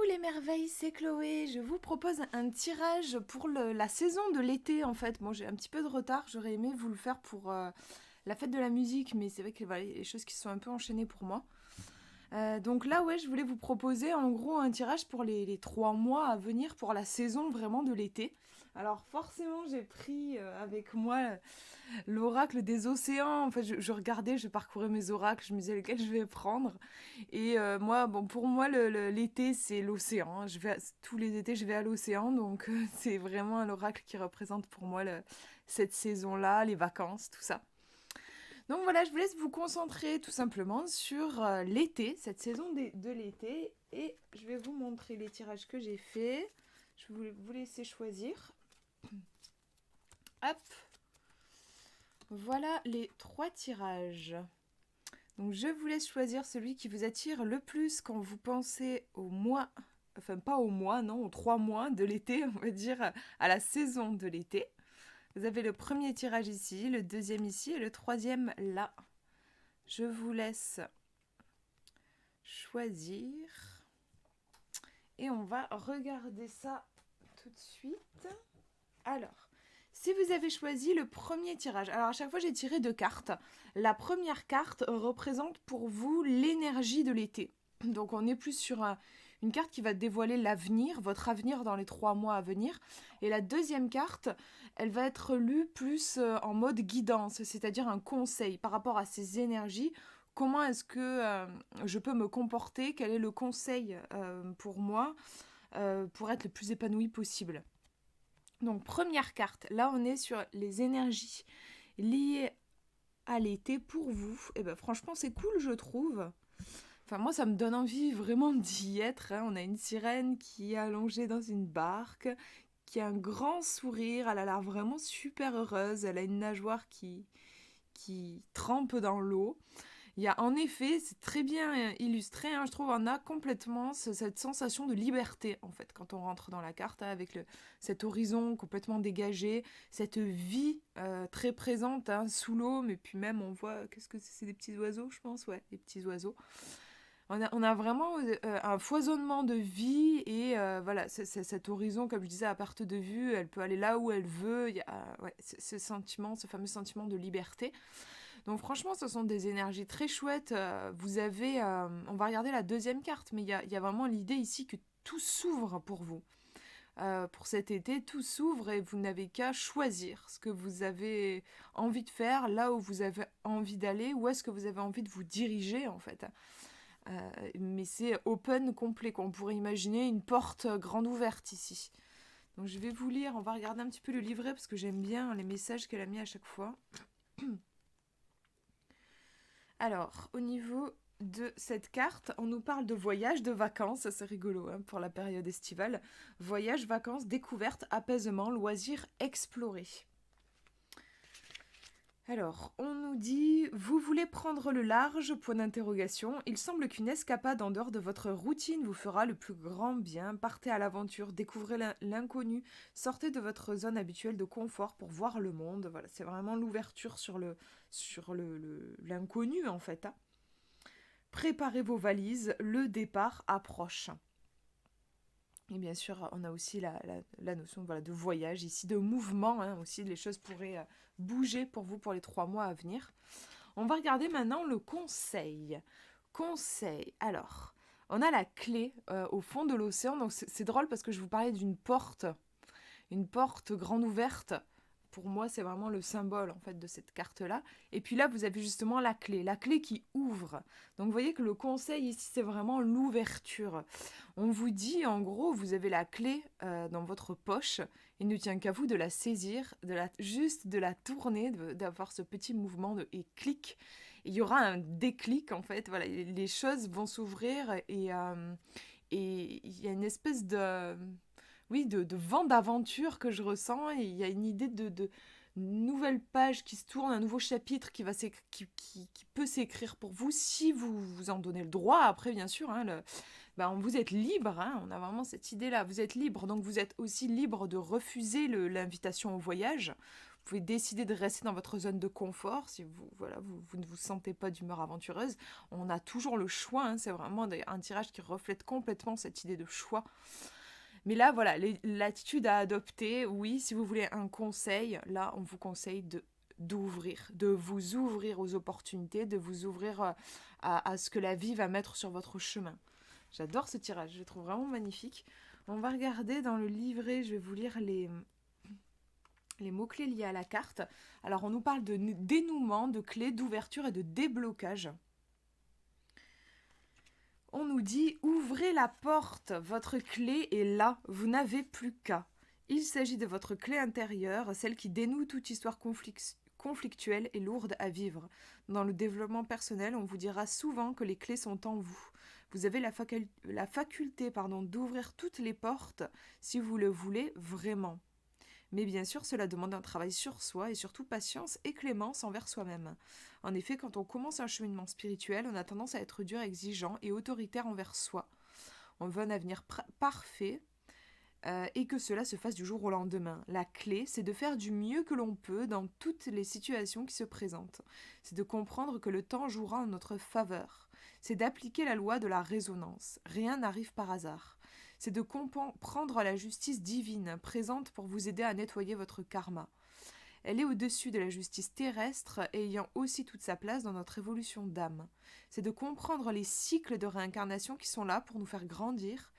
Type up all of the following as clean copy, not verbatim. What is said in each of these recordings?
Coucou les merveilles, c'est Chloé. Je vous propose un tirage pour la saison de l'été en fait. Bon, j'ai un petit peu de retard, j'aurais aimé vous le faire pour la fête de la musique, mais c'est vrai que voilà, il y a les choses qui se sont un peu enchaînées pour moi. Donc là, ouais, je voulais vous proposer en gros un tirage pour les 3 mois à venir pour la saison vraiment de l'été. Alors forcément, j'ai pris avec moi l'oracle des océans. En fait, je regardais, je parcourais mes oracles, je me disais lequel je vais prendre. Et moi, bon, pour moi, l'été, c'est l'océan. Tous les étés, je vais à l'océan. Donc, c'est vraiment un oracle qui représente pour moi cette saison-là, les vacances, tout ça. Donc voilà, je vous laisse vous concentrer tout simplement sur l'été, cette saison de l'été. Et je vais vous montrer les tirages que j'ai faits. Je vais vous laisser choisir. Hop, voilà les 3 tirages. Donc je vous laisse choisir celui qui vous attire le plus quand vous pensez au mois, enfin pas au mois, non, aux 3 mois de l'été, on va dire, à la saison de l'été. Vous avez le premier tirage ici, le deuxième ici et le troisième là. Je vous laisse choisir et on va regarder ça tout de suite. Alors, si vous avez choisi le premier tirage, alors à chaque fois j'ai tiré 2 cartes. La première carte représente pour vous l'énergie de l'été. Donc on est plus sur une carte qui va dévoiler l'avenir, votre avenir dans les 3 mois à venir. Et la deuxième carte, elle va être lue plus en mode guidance, c'est-à-dire un conseil par rapport à ces énergies. Comment est-ce que je peux me comporter? Quel est le conseil pour moi pour être le plus épanoui possible? Donc première carte, là on est sur les énergies liées à l'été pour vous. Et ben franchement c'est cool je trouve. Enfin moi ça me donne envie vraiment d'y être. On a une sirène qui est allongée dans une barque, qui a un grand sourire, elle a l'air vraiment super heureuse, elle a une nageoire qui trempe dans l'eau. Il y a en effet, c'est très bien illustré, je trouve, on a complètement cette sensation de liberté, en fait, quand on rentre dans la carte, avec cet horizon complètement dégagé, cette vie très présente sous l'eau, mais puis même on voit, qu'est-ce que c'est des petits oiseaux, je pense, ouais, des petits oiseaux. On a vraiment un foisonnement de vie et voilà, cet horizon, comme je disais, à perte de vue, elle peut aller là où elle veut, il y a ouais, ce sentiment, ce fameux sentiment de liberté. Donc franchement, ce sont des énergies très chouettes. Vous avez, on va regarder la deuxième carte, mais il y a vraiment l'idée ici que tout s'ouvre pour vous. Pour cet été, tout s'ouvre et vous n'avez qu'à choisir ce que vous avez envie de faire, là où vous avez envie d'aller, où est-ce que vous avez envie de vous diriger en fait. Mais c'est open complet, qu'on pourrait imaginer une porte grande ouverte ici. Donc je vais vous lire, on va regarder un petit peu le livret parce que j'aime bien les messages qu'elle a mis à chaque fois. Alors, au niveau de cette carte, on nous parle de voyage, de vacances, c'est rigolo pour la période estivale. Voyage, vacances, découverte, apaisement, loisirs, explorer. Alors, on nous dit, vous voulez prendre le large, point d'interrogation. Il semble qu'une escapade en dehors de votre routine vous fera le plus grand bien. Partez à l'aventure, découvrez l'inconnu, sortez de votre zone habituelle de confort pour voir le monde. Voilà, c'est vraiment l'ouverture sur l'inconnu en fait. Préparez vos valises, le départ approche. Et bien sûr, on a aussi la notion voilà, de voyage ici, de mouvement. Aussi, les choses pourraient bouger pour vous pour les 3 mois à venir. On va regarder maintenant le conseil. Conseil, alors, on a la clé au fond de l'océan. Donc c'est drôle parce que je vous parlais d'une porte, une porte grande ouverte. Pour moi, c'est vraiment le symbole en fait de cette carte-là. Et puis là, vous avez justement la clé qui ouvre. Donc vous voyez que le conseil ici, c'est vraiment l'ouverture. On vous dit, en gros, vous avez la clé dans votre poche. Il ne tient qu'à vous de la saisir, juste de la tourner, d'avoir ce petit mouvement et clic. Et il y aura un déclic en fait. Voilà, les choses vont s'ouvrir et il y a une espèce de oui, de vent d'aventure que je ressens et il y a une idée de nouvelle page qui se tourne, un nouveau chapitre qui peut s'écrire pour vous si vous vous en donnez le droit. Après, bien sûr, vous êtes libre, on a vraiment cette idée-là, vous êtes libre, donc vous êtes aussi libre de refuser l'invitation au voyage. pouvez décider de rester dans votre zone de confort si vous ne vous sentez pas d'humeur aventureuse. On a toujours le choix, hein, c'est vraiment un tirage qui reflète complètement cette idée de choix. Mais là, voilà, l'attitude à adopter, oui, si vous voulez un conseil, là, on vous conseille de vous ouvrir aux opportunités, de vous ouvrir à ce que la vie va mettre sur votre chemin. J'adore ce tirage, je le trouve vraiment magnifique. On va regarder dans le livret, je vais vous lire les mots-clés liés à la carte. Alors, on nous parle de dénouement, de clés, d'ouverture et de déblocage. On nous dit « Ouvrez la porte, votre clé est là, vous n'avez plus qu'à ». Il s'agit de votre clé intérieure, celle qui dénoue toute histoire conflictuelle et lourde à vivre. Dans le développement personnel, on vous dira souvent que les clés sont en vous. Vous avez la faculté d'ouvrir toutes les portes si vous le voulez vraiment. Mais bien sûr, cela demande un travail sur soi et surtout patience et clémence envers soi-même. En effet, quand on commence un cheminement spirituel, on a tendance à être dur, exigeant et autoritaire envers soi. On veut un avenir parfait et que cela se fasse du jour au lendemain. La clé, c'est de faire du mieux que l'on peut dans toutes les situations qui se présentent. C'est de comprendre que le temps jouera en notre faveur. C'est d'appliquer la loi de la résonance. Rien n'arrive par hasard. C'est de comprendre la justice divine présente pour vous aider à nettoyer votre karma. Elle est au-dessus de la justice terrestre et ayant aussi toute sa place dans notre évolution d'âme. C'est de comprendre les cycles de réincarnation qui sont là pour nous faire grandir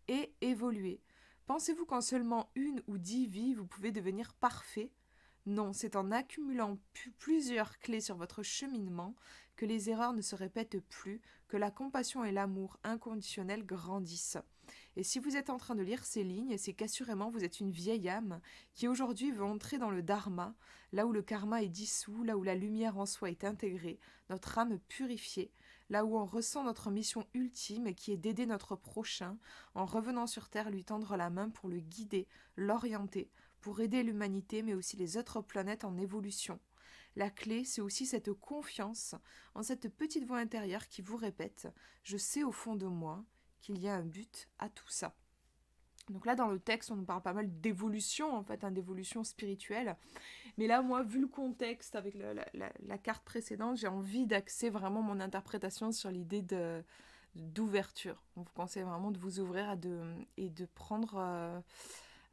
et évoluer. Pensez-vous qu'en seulement 1 ou 10 vies, vous pouvez devenir parfait ? Non, c'est en accumulant plusieurs clés sur votre cheminement que les erreurs ne se répètent plus, que la compassion et l'amour inconditionnel grandissent. Et si vous êtes en train de lire ces lignes, c'est qu'assurément vous êtes une vieille âme qui aujourd'hui veut entrer dans le dharma, là où le karma est dissous, là où la lumière en soi est intégrée, notre âme purifiée, là où on ressent notre mission ultime qui est d'aider notre prochain, en revenant sur Terre lui tendre la main pour le guider, l'orienter, pour aider l'humanité mais aussi les autres planètes en évolution. La clé, c'est aussi cette confiance en cette petite voix intérieure qui vous répète « Je sais au fond de moi » qu'il y a un but à tout ça. Donc là, dans le texte, on nous parle pas mal d'évolution, en fait, d'évolution spirituelle. Mais là, moi, vu le contexte avec la carte précédente, j'ai envie d'axer vraiment mon interprétation sur l'idée d'ouverture. On vous conseille vraiment de vous ouvrir et de prendre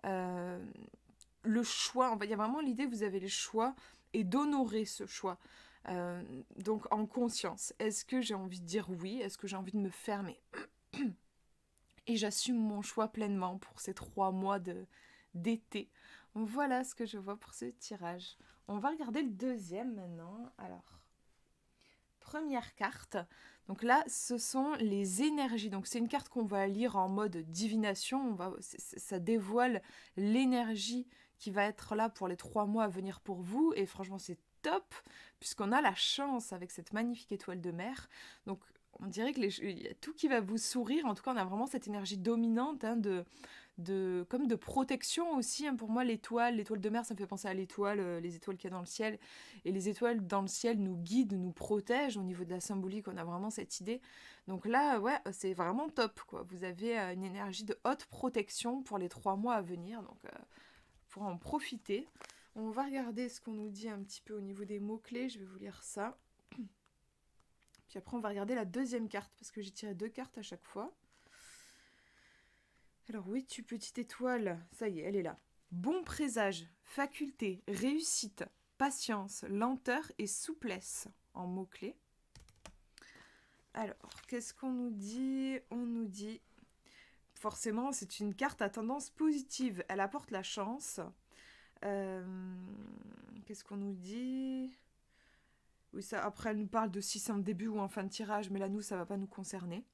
le choix. Il y a vraiment l'idée que vous avez le choix et d'honorer ce choix. Donc, en conscience. Est-ce que j'ai envie de dire oui ? Est-ce que j'ai envie de me fermer ? Et j'assume mon choix pleinement pour ces 3 mois d'été. Voilà ce que je vois pour ce tirage. On va regarder le deuxième maintenant. Alors, première carte. Donc là, ce sont les énergies. Donc c'est une carte qu'on va lire en mode divination. Ça dévoile l'énergie qui va être là pour les 3 mois à venir pour vous. Et franchement, c'est top, puisqu'on a la chance avec cette magnifique étoile de mer. Donc on dirait qu'il y a tout qui va vous sourire. En tout cas, on a vraiment cette énergie dominante comme de protection aussi. Pour moi, l'étoile de mer, ça me fait penser à l'étoile, les étoiles qu'il y a dans le ciel. Et les étoiles dans le ciel nous guident, nous protègent. Au niveau de la symbolique, on a vraiment cette idée. Donc là, ouais, c'est vraiment top, quoi. Vous avez une énergie de haute protection pour les 3 mois à venir. Donc, pour en profiter. On va regarder ce qu'on nous dit un petit peu au niveau des mots-clés. Je vais vous lire ça. Puis après, on va regarder la deuxième carte, parce que j'ai tiré 2 cartes à chaque fois. Alors oui, tu petite étoile, ça y est, elle est là. Bon présage, faculté, réussite, patience, lenteur et souplesse en mots-clés. Alors, qu'est-ce qu'on nous dit ? On nous dit, forcément, c'est une carte à tendance positive. Elle apporte la chance. Qu'est-ce qu'on nous dit ? Oui, ça, après, elle nous parle de si c'est en début ou en fin de tirage, mais là, nous, ça ne va pas nous concerner.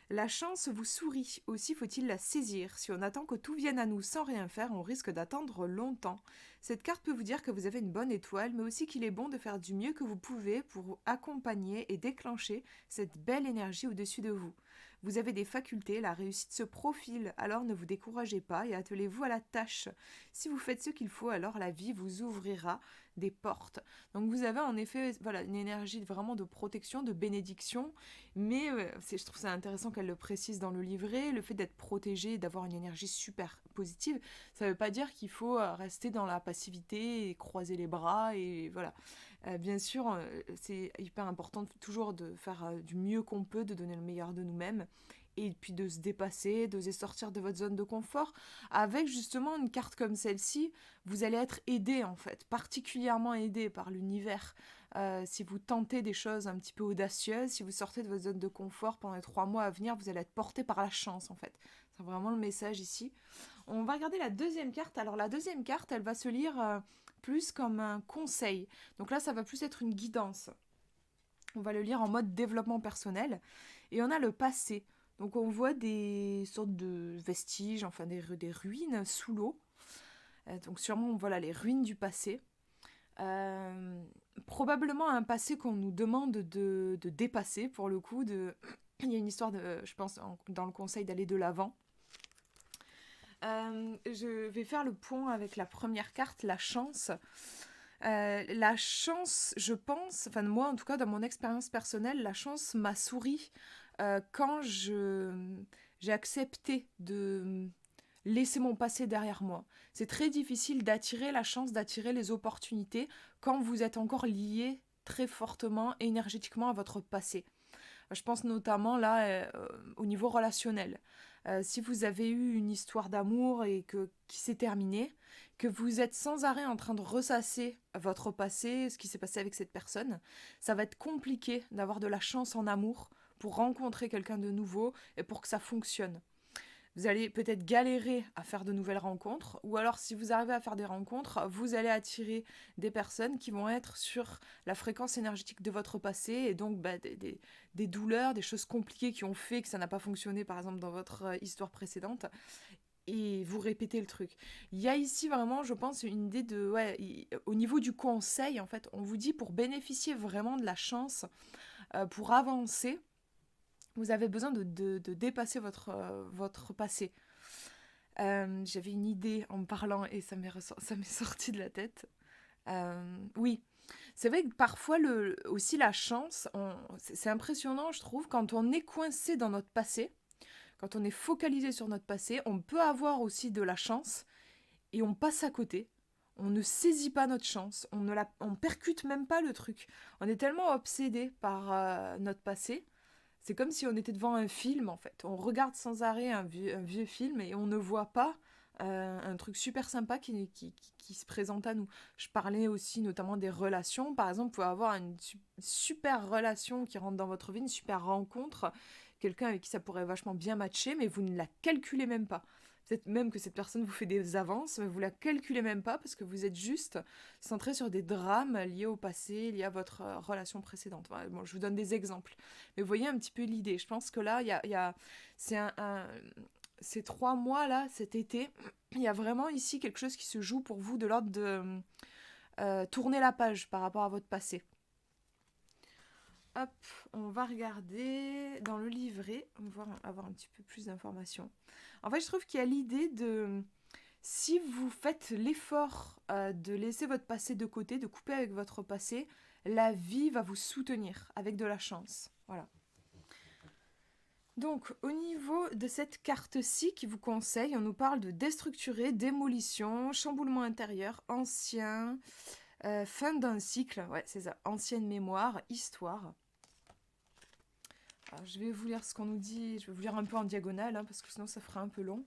La chance vous sourit, aussi faut-il la saisir. Si on attend que tout vienne à nous sans rien faire, on risque d'attendre longtemps. Cette carte peut vous dire que vous avez une bonne étoile, mais aussi qu'il est bon de faire du mieux que vous pouvez pour accompagner et déclencher cette belle énergie au-dessus de vous. Vous avez des facultés, la réussite se profile, alors ne vous découragez pas et attelez-vous à la tâche. Si vous faites ce qu'il faut, alors la vie vous ouvrira des portes. Donc vous avez en effet voilà, une énergie vraiment de protection, de bénédiction, mais je trouve ça intéressant qu'elle le précise dans le livret, le fait d'être protégé, d'avoir une énergie super positive, ça ne veut pas dire qu'il faut rester dans la passivité et croiser les bras, et voilà. Bien sûr, c'est hyper important toujours de faire du mieux qu'on peut, de donner le meilleur de nous-mêmes, et puis de se dépasser, d'oser sortir de votre zone de confort. Avec justement une carte comme celle-ci, vous allez être aidé en fait, particulièrement aidé par l'univers. Si vous tentez des choses un petit peu audacieuses, si vous sortez de votre zone de confort pendant les 3 mois à venir, vous allez être porté par la chance en fait. C'est vraiment le message ici. On va regarder la deuxième carte. Alors la deuxième carte, elle va se lire plus comme un conseil. Donc là, ça va plus être une guidance. On va le lire en mode développement personnel. Et on a le passé. Donc on voit des sortes de vestiges, enfin des ruines sous l'eau. Donc sûrement, voilà, les ruines du passé. Probablement un passé qu'on nous demande de dépasser, pour le coup. Il y a une histoire, je pense, dans le conseil d'aller de l'avant. Je vais faire le point avec la première carte, la chance. La chance, je pense, enfin moi en tout cas dans mon expérience personnelle, la chance m'a souri quand j'ai accepté de laisser mon passé derrière moi. C'est très difficile d'attirer la chance, d'attirer les opportunités quand vous êtes encore lié très fortement énergétiquement à votre passé. Je pense notamment là au niveau relationnel. Si vous avez eu une histoire d'amour qui s'est terminée, que vous êtes sans arrêt en train de ressasser votre passé, ce qui s'est passé avec cette personne, ça va être compliqué d'avoir de la chance en amour pour rencontrer quelqu'un de nouveau et pour que ça fonctionne. Vous allez peut-être galérer à faire de nouvelles rencontres, ou alors si vous arrivez à faire des rencontres, vous allez attirer des personnes qui vont être sur la fréquence énergétique de votre passé, et donc des douleurs, des choses compliquées qui ont fait que ça n'a pas fonctionné, par exemple dans votre histoire précédente, et vous répétez le truc. Il y a ici vraiment, je pense, une idée de... Ouais, au niveau du conseil, en fait, on vous dit pour bénéficier vraiment de la chance, pour avancer, vous avez besoin de dépasser votre passé. J'avais une idée en me parlant et ça m'est sorti de la tête. Oui, c'est vrai que parfois aussi la chance, c'est impressionnant je trouve, quand on est coincé dans notre passé, quand on est focalisé sur notre passé, on peut avoir aussi de la chance et on passe à côté. On ne saisit pas notre chance, on percute même pas le truc. On est tellement obsédé par notre passé. C'est comme si on était devant un film, en fait. On regarde sans arrêt un vieux film et on ne voit pas un truc super sympa qui se présente à nous. Je parlais aussi notamment des relations. Par exemple, vous pouvez avoir une super relation qui rentre dans votre vie, une super rencontre, quelqu'un avec qui ça pourrait vachement bien matcher, mais vous ne la calculez même pas. Peut-être même que cette personne vous fait des avances, mais vous la calculez même pas parce que vous êtes juste centré sur des drames liés au passé, liés à votre relation précédente. Voilà, bon, je vous donne des exemples. Mais vous voyez un petit peu l'idée. Je pense que là, c'est ces 3 mois-là, cet été, il y a vraiment ici quelque chose qui se joue pour vous de l'ordre de tourner la page par rapport à votre passé. Hop, on va regarder dans le livret, on va avoir un petit peu plus d'informations. En fait, je trouve qu'il y a l'idée de... Si vous faites l'effort de laisser votre passé de côté, de couper avec votre passé, la vie va vous soutenir avec de la chance. Voilà. Donc, au niveau de cette carte-ci qui vous conseille, on nous parle de déstructurer, démolition, chamboulement intérieur, ancien, fin d'un cycle, ouais, c'est ça, ancienne mémoire, histoire. Alors, je vais vous lire ce qu'on nous dit, je vais vous lire un peu en diagonale, hein, parce que sinon ça fera un peu long.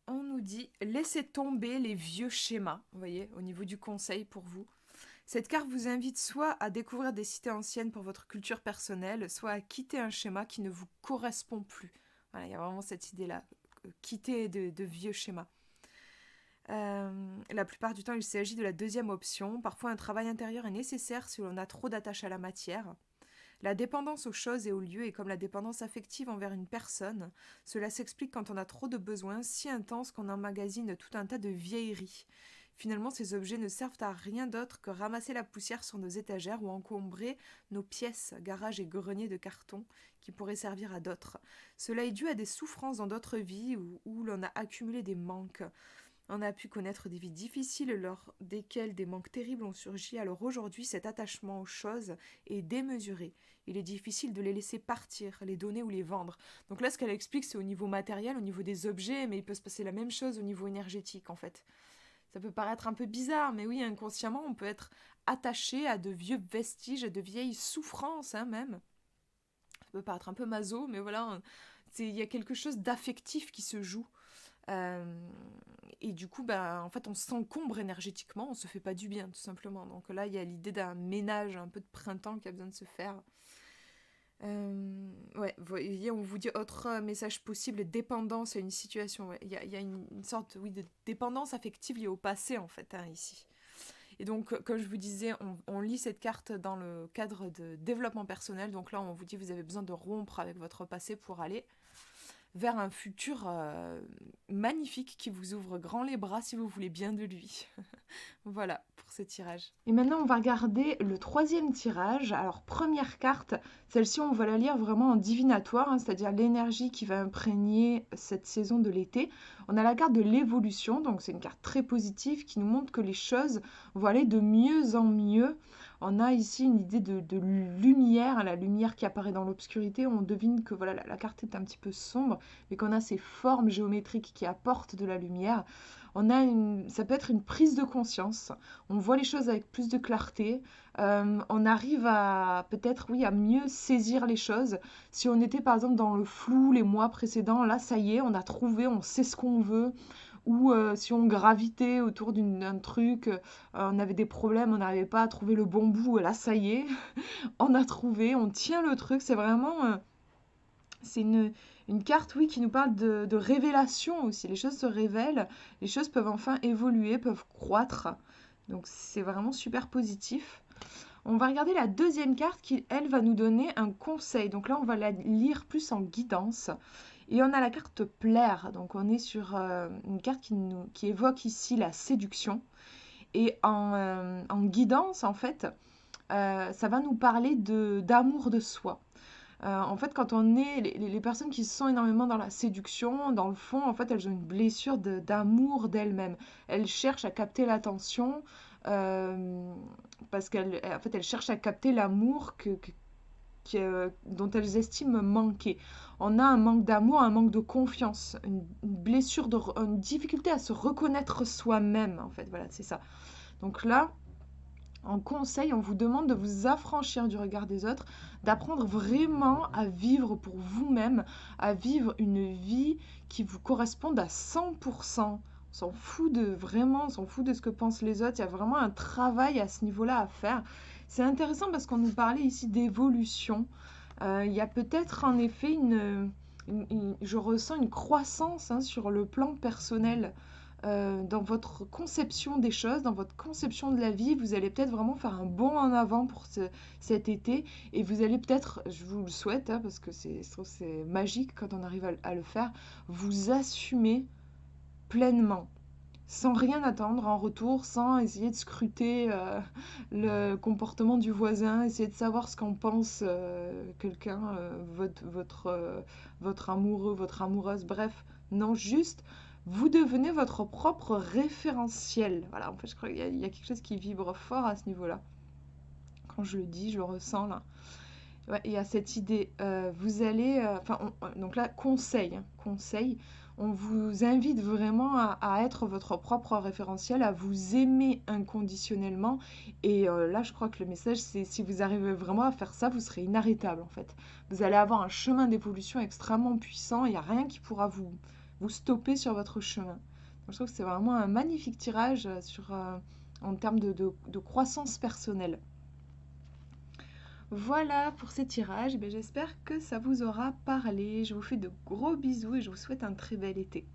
On nous dit « Laissez tomber les vieux schémas », vous voyez, au niveau du conseil pour vous. Cette carte vous invite soit à découvrir des cités anciennes pour votre culture personnelle, soit à quitter un schéma qui ne vous correspond plus. Voilà, il y a vraiment cette idée-là, quitter de vieux schémas. La plupart du temps, il s'agit de la deuxième option. Parfois, un travail intérieur est nécessaire si l'on a trop d'attache à la matière. La dépendance aux choses et aux lieux est comme la dépendance affective envers une personne. Cela s'explique quand on a trop de besoins si intenses qu'on emmagasine tout un tas de vieilleries. Finalement, ces objets ne servent à rien d'autre que ramasser la poussière sur nos étagères ou encombrer nos pièces, garages et greniers de carton qui pourraient servir à d'autres. Cela est dû à des souffrances dans d'autres vies où l'on a accumulé des manques. On a pu connaître des vies difficiles lors desquelles des manques terribles ont surgi, alors aujourd'hui cet attachement aux choses est démesuré. Il est difficile de les laisser partir, les donner ou les vendre. Donc là ce qu'elle explique c'est au niveau matériel, au niveau des objets, mais il peut se passer la même chose au niveau énergétique en fait. Ça peut paraître un peu bizarre, mais oui, inconsciemment on peut être attaché à de vieux vestiges, à de vieilles souffrances même. Ça peut paraître un peu maso, mais voilà, il y a quelque chose d'affectif qui se joue. Euh, et du coup, bah, en fait, on s'encombre énergétiquement, on se fait pas du bien, tout simplement. Donc là, il y a l'idée d'un ménage, un peu de printemps qui a besoin de se faire. Ouais, vous voyez, on vous dit autre message possible, dépendance à une situation. Ouais. Il y a une sorte oui, de dépendance affective liée au passé, en fait, ici. Et donc, comme je vous disais, on lit cette carte dans le cadre de développement personnel. Donc là, on vous dit vous avez besoin de rompre avec votre passé pour aller vers un futur magnifique qui vous ouvre grand les bras si vous voulez bien de lui. Voilà pour ce tirage. Et maintenant, on va regarder le troisième tirage. Alors, première carte, celle-ci, on va la lire vraiment en divinatoire, c'est-à-dire l'énergie qui va imprégner cette saison de l'été. On a la carte de l'évolution, donc c'est une carte très positive qui nous montre que les choses vont aller de mieux en mieux. On a ici une idée de lumière, la lumière qui apparaît dans l'obscurité. On devine que voilà, la carte est un petit peu sombre, mais qu'on a ces formes géométriques qui apportent de la lumière. Ça peut être une prise de conscience. On voit les choses avec plus de clarté. On arrive à peut-être, oui, à mieux saisir les choses. Si on était par exemple dans le flou les mois précédents, là, ça y est, on a trouvé, on sait ce qu'on veut. Ou si on gravitait autour d'un truc, on avait des problèmes, on n'arrivait pas à trouver le bon bout, là, ça y est, on a trouvé, on tient le truc. C'est vraiment c'est une carte, oui, qui nous parle de révélation aussi. Les choses se révèlent, les choses peuvent enfin évoluer, peuvent croître. Donc c'est vraiment super positif. On va regarder la deuxième carte qui, elle, va nous donner un conseil. Donc là, on va la lire plus en guidance. Et on a la carte plaire. Donc on est sur une carte qui évoque ici la séduction. Et en guidance, en fait, ça va nous parler d'amour de soi. En fait, quand on est les personnes qui sont énormément dans la séduction, dans le fond, en fait, elles ont une blessure d'amour d'elles-mêmes. Elles cherchent à capter l'attention parce qu'en fait, elles cherchent à capter l'amour dont elles estiment manquer. On a un manque d'amour, un manque de confiance, une blessure, une difficulté à se reconnaître soi-même, en fait. Voilà, c'est ça. Donc là, en conseil, on vous demande de vous affranchir du regard des autres, d'apprendre vraiment à vivre pour vous-même, à vivre une vie qui vous corresponde à 100%. On s'en fout on s'en fout de ce que pensent les autres. Il y a vraiment un travail à ce niveau-là à faire. C'est intéressant parce qu'on nous parlait ici d'évolution. Il y a peut-être en effet je ressens une croissance sur le plan personnel. Dans votre conception des choses, dans votre conception de la vie, vous allez peut-être vraiment faire un bond en avant pour cet été et vous allez peut-être, je vous le souhaite, parce que je trouve que c'est magique quand on arrive à le faire, vous assumer pleinement, sans rien attendre en retour, sans essayer de scruter le comportement du voisin, essayer de savoir ce qu'en pense quelqu'un, votre amoureux, votre amoureuse, bref, non, juste vous devenez votre propre référentiel. Voilà, en fait, je crois qu'il y a quelque chose qui vibre fort à ce niveau-là. Quand je le dis, je le ressens là. Ouais, il y a cette idée. Vous allez, donc là, conseil. On vous invite vraiment à être votre propre référentiel, à vous aimer inconditionnellement. Et là, je crois que le message, c'est si vous arrivez vraiment à faire ça, vous serez inarrêtable en fait. Vous allez avoir un chemin d'évolution extrêmement puissant. Il n'y a rien qui pourra vous stopper sur votre chemin. Donc, je trouve que c'est vraiment un magnifique tirage en termes de croissance personnelle. Voilà pour ces tirages. J'espère que ça vous aura parlé. Je vous fais de gros bisous et je vous souhaite un très bel été.